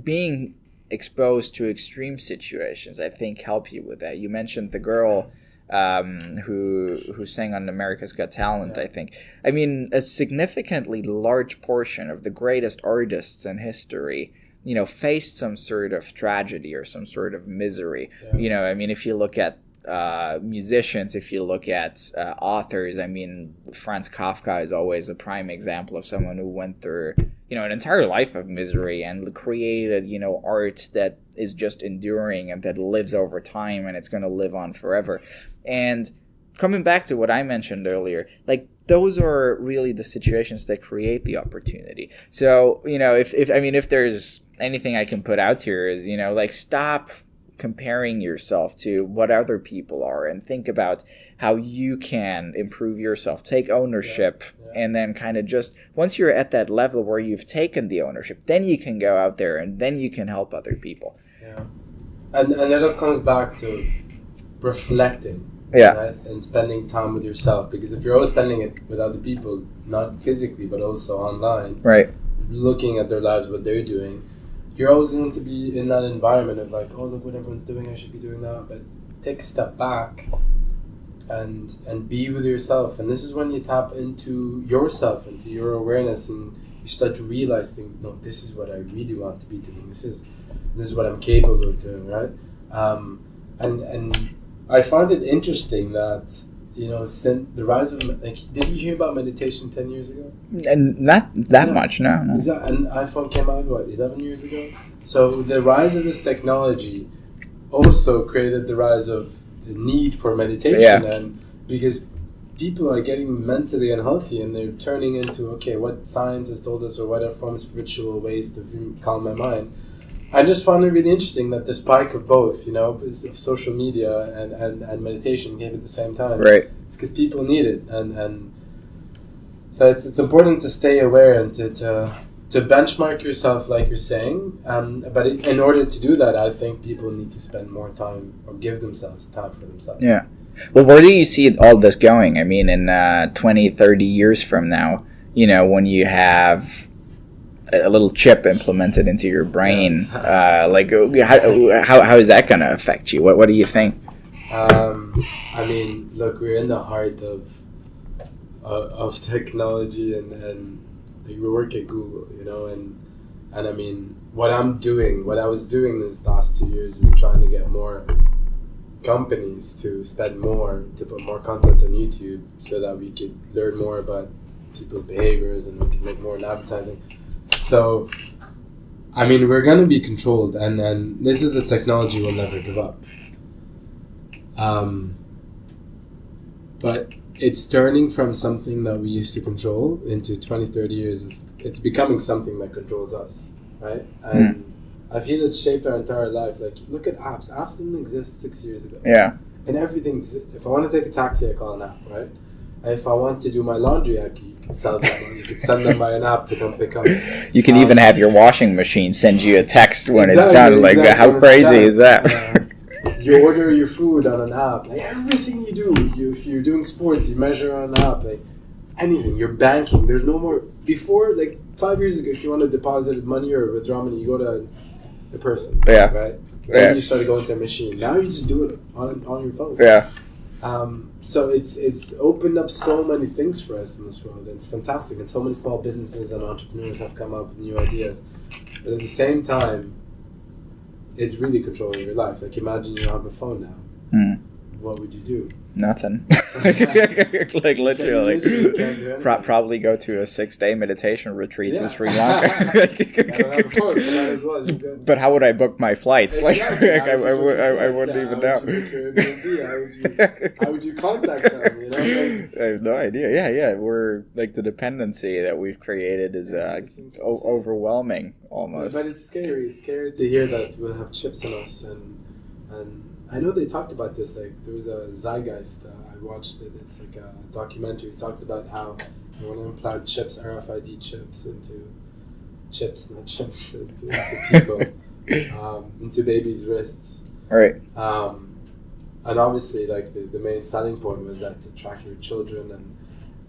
being exposed to extreme situations, I think, help you with that. You mentioned the girl who sang on America's Got Talent, I think. A significantly large portion of the greatest artists in history faced some sort of tragedy or some sort of misery. Yeah. If you look at musicians, if you look at authors, Franz Kafka is always a prime example of someone who went through, an entire life of misery and created, art that is just enduring and that lives over time and it's going to live on forever. And coming back to what I mentioned earlier, like, those are really the situations that create the opportunity. So, if there's anything I can put out here is, stop comparing yourself to what other people are and think about how you can improve yourself, take ownership, and then kind of just, once you're at that level where you've taken the ownership, then you can go out there and then you can help other people. Yeah. And it comes back to reflecting. Yeah. Right? And spending time with yourself, because if you're always spending it with other people, not physically but also online, right, looking at their lives, what they're doing, you're always going to be in that environment of like, oh, look what everyone's doing, I should be doing that. But take a step back and be with yourself, and this is when you tap into yourself, into your awareness, and you start to realize things. No, this is what I really want to be doing. This is what I'm capable of doing, right? And I find it interesting that, since the rise of, did you hear about meditation 10 years ago? And not that much, no. Exactly. And iPhone came out, 11 years ago? So the rise of this technology also created the rise of the need for meditation. Yeah. And because people are getting mentally unhealthy and they're turning into, okay, what science has told us or what are forms of ritual ways to calm my mind. I just found it really interesting that the spike of both, of social media and meditation came at the same time. Right. It's because people need it, and so it's important to stay aware and to benchmark yourself, like you're saying. But in order to do that, I think people need to spend more time or give themselves time for themselves. Yeah. Well, where do you see all this going? In 20, 30 years from now, when you have a little chip implemented into your brain, how is that going to affect you? What do you think? Look, we're in the heart of technology, and like we work at Google, you know, and I mean, what I was doing this last 2 years is trying to get more companies to spend more, to put more content on YouTube so that we could learn more about people's behaviors and we could make more in advertising. So, I mean, we're going to be controlled, and this is a technology we'll never give up. But it's turning from something that we used to control into 20, 30 years. It's becoming something that controls us, right? And I feel it's shaped our entire life. Like, look at apps. Apps didn't exist 6 years ago. Yeah. And everything, if I want to take a taxi, I call an app, right? If I want to do my laundry, you can sell them. You can send them by an app to come pick up. You can even have your washing machine send you a text when exactly, it's done. Like, how crazy is that? You order your food on an app. Like, everything you do, if you're doing sports, you measure on an app. Like, anything. You're banking. There's no more. Before, like 5 years ago, if you want to deposit money or withdraw money, you go to a person. Yeah. Right? Then you started going to a machine. Now you just do it on your phone. Yeah. So it's opened up so many things for us in this world. It's fantastic. And so many small businesses and entrepreneurs have come up with new ideas. But at the same time, it's really controlling your life. Like, imagine you have a phone now. What would you do? Nothing. Like, literally. Probably go to a 6-day meditation retreat in Sri Lanka. But how would I book my flights? Exactly. Like, I wouldn't even know. How would you contact them? You know? Like, I have no idea. Yeah. We're like, the dependency that we've created is overwhelming almost. But it's scary. It's scary to hear that we'll have chips in us, and I know they talked about this. Like, there was a Zeitgeist. I watched it. It's like a documentary. It talked about how you want to implant chips, RFID chips into people, into babies' wrists. Right. And obviously, like, the main selling point was that to track your children and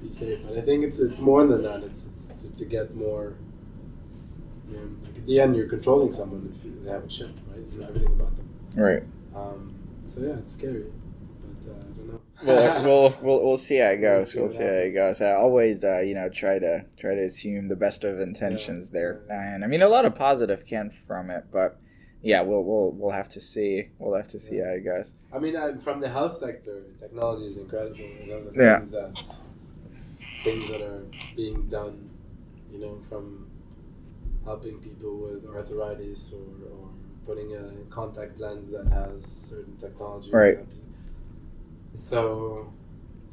be safe. But I think it's more than that. It's to get more. You know, like, at the end, you're controlling someone if they have a chip, right? You know everything about them. Right. So yeah, it's scary, but I don't know. We'll see how it goes. We'll see how it goes. I always try to assume the best of intentions there, and I mean, a lot of positive came from it, but yeah, we'll have to see. We'll have to see how it goes. I mean, from the health sector, technology is incredible. You know, the things that are being done, you know, from helping people with arthritis or putting a contact lens that has certain technology. Right. So,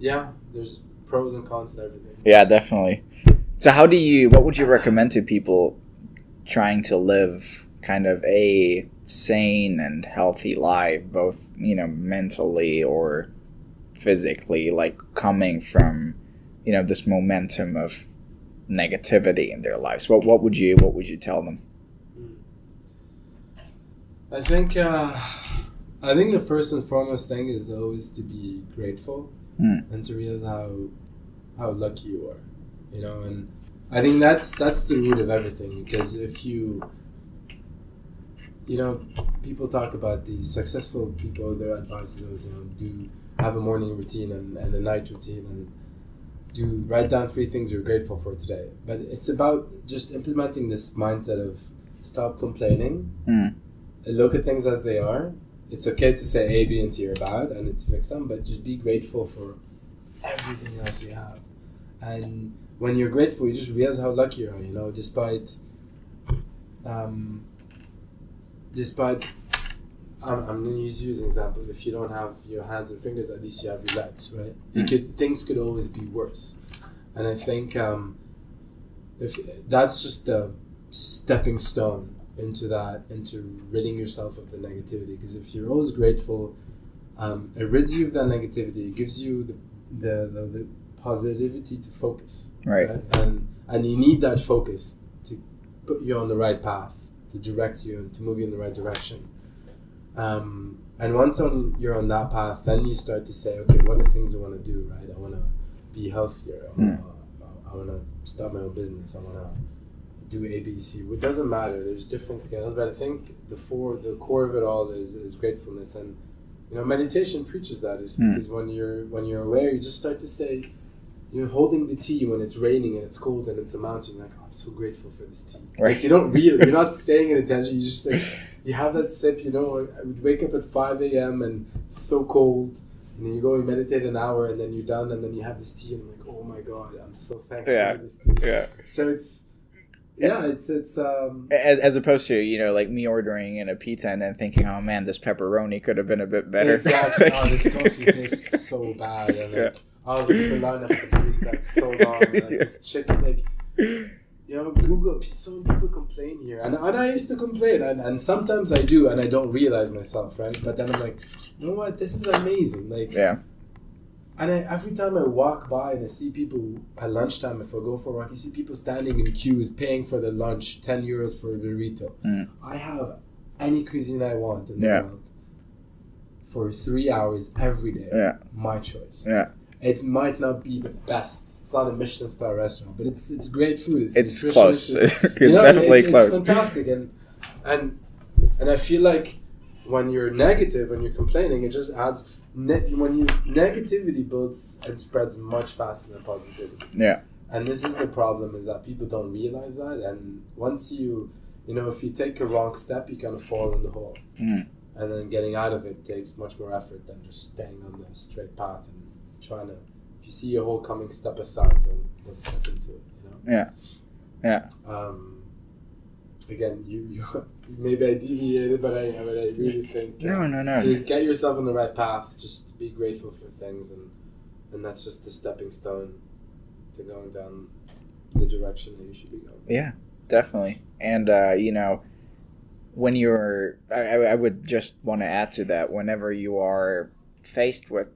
yeah, there's pros and cons to everything. Yeah, definitely. So what would you recommend to people trying to live kind of a sane and healthy life, both, you know, mentally or physically, like coming from, you know, this momentum of negativity in their lives? What would you tell them? I think the first and foremost thing is always to be grateful and to realize how lucky you are, you know. And I think that's the root of everything, because if you know, people talk about the successful people, their advice is always, you know, do have a morning routine and a night routine, and write down 3 things you're grateful for today. But it's about just implementing this mindset of stop complaining. Look at things as they are. It's okay to say A, B, and C are bad and to fix them, but just be grateful for everything else you have. And when you're grateful, you just realize how lucky you are, you know, despite I'm going to use you as an example. If you don't have your hands and fingers, at least you have your legs, right? Things could always be worse. And I think if that's just the stepping stone into ridding yourself of the negativity. Because if you're always grateful, it rids you of that negativity. It gives you the positivity to focus. Right? And you need that focus to put you on the right path, to direct you and to move you in the right direction. And once you're on that path, then you start to say, okay, what are things I want to do, right? I want to be healthier. I want to start my own business. I want to do ABC. It doesn't matter. There's different scales, but I think the core of it all is gratefulness. And, you know, meditation preaches that. Is because when you're aware, you just start to say, you're holding the tea when it's raining and it's cold and it's a mountain. You're like, oh, I'm so grateful for this tea. Right. Like, you're not saying it intentionally. You just like, you have that sip, I would wake up at 5 a.m. and it's so cold. And then you go and meditate an hour and then you're done and then you have this tea and I'm like, oh my God, I'm so thankful for this tea. Yeah. So it's as opposed to, like me ordering in a pizza and then thinking, oh man, this pepperoni could have been a bit better. Exactly. Oh, this coffee tastes so bad. And the line up at the barista, that's so long. And this chicken, Google, so many people complain here. And I used to complain, and sometimes I do, and I don't realize myself, right? But then I'm like, you know what, this is amazing. And every time I walk by and I see people at lunchtime, if I go for a walk, you see people standing in queues paying for their lunch, 10 euros for a burrito. I have any cuisine I want in the world for 3 hours every day. My choice. It might not be the best. It's not a Michelin star restaurant, but it's great food. It's close. It's definitely close. It's fantastic, and I feel like when you're negative, when you're complaining, it just adds. Negativity builds and spreads much faster than positivity. And this is the problem: is that people don't realize that, and once if you take a wrong step, you kind of fall in the hole, and then getting out of it takes much more effort than just staying on the straight path and trying to. If you see a hole coming, step aside, don't step into it. Again, you maybe I deviated, but I really think no. To get yourself on the right path, just be grateful for things, and that's just a stepping stone to going down the direction that you should be going. Yeah, definitely. And when you're, I would just want to add to that. Whenever you are faced with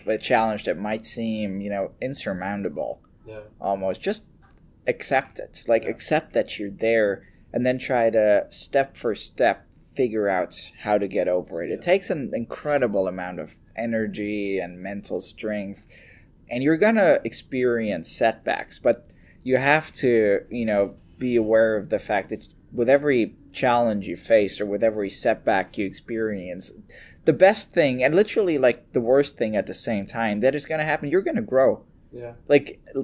a challenge that might seem insurmountable, almost just accept it. Accept that you're there. And then try to, step for step, figure out how to get over it. It takes an incredible amount of energy and mental strength. And you're going to experience setbacks. But you have to, be aware of the fact that with every challenge you face or with every setback you experience, the best thing, and literally the worst thing at the same time, that is going to happen, you're going to grow. Yeah.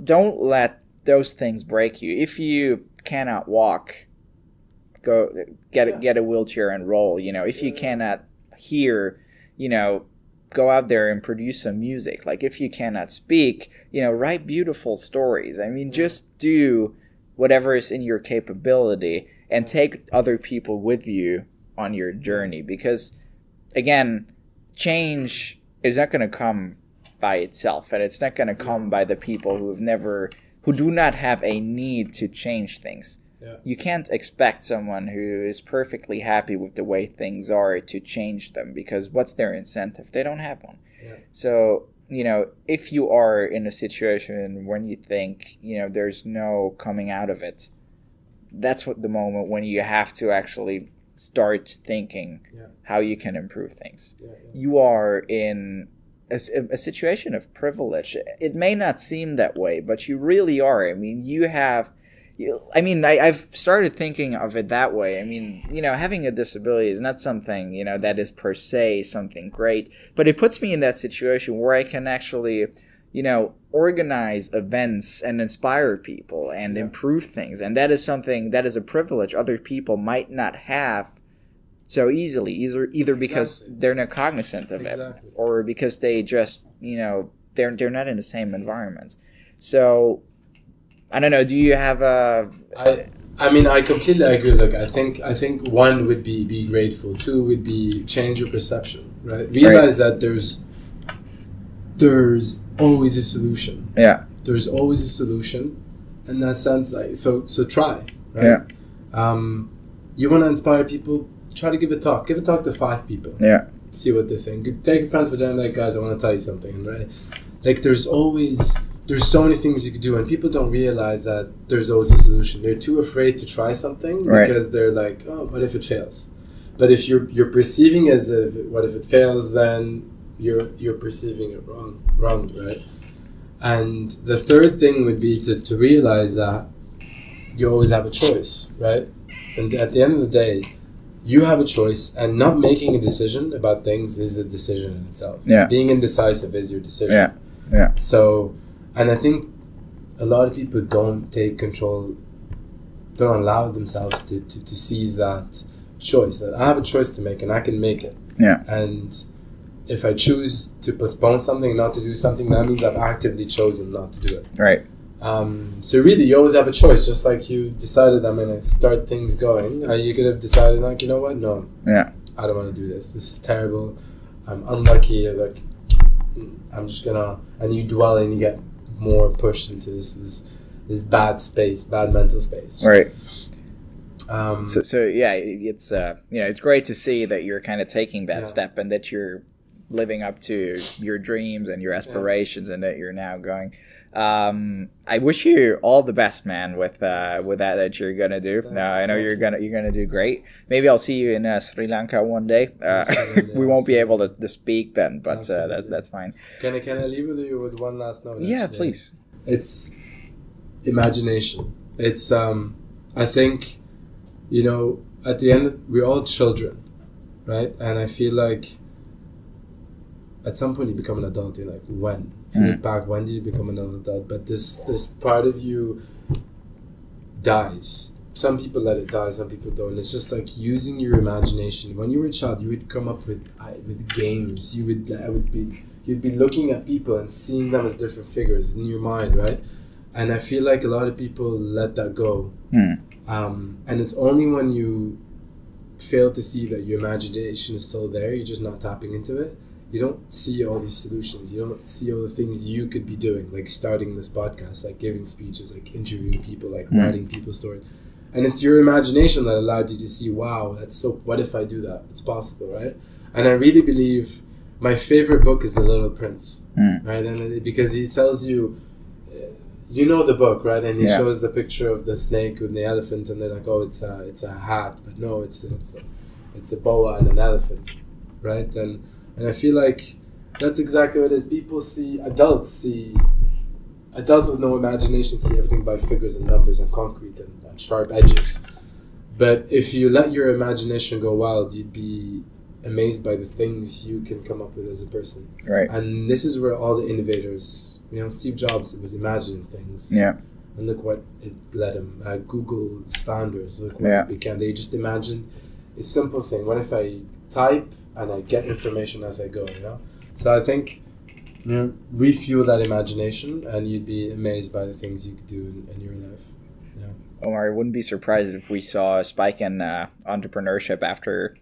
Don't let those things break you. If you cannot walk, go get a wheelchair and roll. If you cannot hear, go out there and produce some music. If you cannot speak, write beautiful stories. Just do whatever is in your capability and take other people with you on your journey, because again, change is not going to come by itself, and it's not going to come by the people who do not have a need to change things. You can't expect someone who is perfectly happy with the way things are to change them, because what's their incentive? They don't have one. So, if you are in a situation when you think, there's no coming out of it, that's the moment when you have to actually start thinking how you can improve things. You are in a situation of privilege. It may not seem that way, but you really are. I've started thinking of it that way. Having a disability is not something, that is per se something great, but it puts me in that situation where I can actually, organize events and inspire people and improve things. And that is something that is a privilege other people might not have so easily, either because they're not cognizant of it, or because they just, they're not in the same environments. So, I don't know. Do you have a? I completely agree. Look, I think one would be grateful. Two would be change your perception. Right. Realize that there's always a solution. Yeah. There's always a solution, and that sounds so try. Right. Yeah. You want to inspire people? Try to give a talk. Give a talk to 5 people. Yeah. See what they think. Take your friends for dinner. Guys, I want to tell you something. Right. There's so many things you could do, and people don't realize that there's always a solution. They're too afraid to try something because they're like, oh, what if it fails? But if you're perceiving as if, what if it fails, then you're perceiving it wrong, right? And the third thing would be to realize that you always have a choice, right? And at the end of the day, you have a choice, and not making a decision about things is a decision in itself. Yeah. Being indecisive is your decision. Yeah. So, and I think a lot of people don't take control, don't allow themselves to seize that choice, that I have a choice to make and I can make it. Yeah. And if I choose to postpone something, not to do something, that means I've actively chosen not to do it. Right. So really, you always have a choice. Just like you decided, I'm going to start things going. You could have decided, like, you know what? No. Yeah. I don't want to do this. This is terrible. I'm unlucky. Like, I'm just going to... And you dwell and you get more pushed into this bad space, bad mental space. Right. So yeah, it's it's great to see that you're kind of taking that step and that you're living up to your dreams and your aspirations and that you're now going. I wish you all the best, man, with that you're gonna do. I know you're gonna do great. Maybe I'll see you in Sri Lanka one day. We won't be able to speak then, but that's fine. Can I leave with you with one last note? Yeah, actually? please. It's imagination. It's I think, at the end we're all children, right? And I feel like at some point you become an adult. You're like, when? If you look back, when did you become an adult? But this part of you dies. Some people let it die, some people don't. It's just like using your imagination. When you were a child, you would come up with games. You'd be looking at people and seeing them as different figures in your mind, right? And I feel like a lot of people let that go. And it's only when you fail to see that your imagination is still there, you're just not tapping into it. You don't see all these solutions. You don't see all the things you could be doing, like starting this podcast, like giving speeches, like interviewing people, like writing people's stories. And it's your imagination that allowed you to see, wow, what if I do that? It's possible, right? And I really believe my favorite book is The Little Prince, right? And because he tells you, the book, right? And he shows the picture of the snake with the elephant, and they're like, oh, it's a hat, but no, it's a boa and an elephant, right? And I feel like that's exactly what it is. People adults with no imagination see everything by figures and numbers and concrete and sharp edges. But if you let your imagination go wild, you'd be amazed by the things you can come up with as a person. Right. And this is where all the innovators, Steve Jobs was imagining things. Yeah. And look what it led him. Google's founders, look what it became. They just imagined a simple thing. What if I type and I get information as I go, So I think, refuel that imagination and you'd be amazed by the things you could do in your life. Omar, I wouldn't be surprised if we saw a spike in entrepreneurship after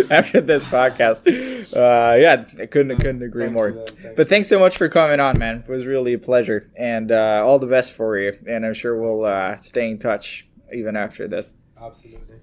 after this podcast. I couldn't agree more. But thanks so much for coming on, man. It was really a pleasure, and all the best for you. And I'm sure we'll stay in touch even after this. Absolutely.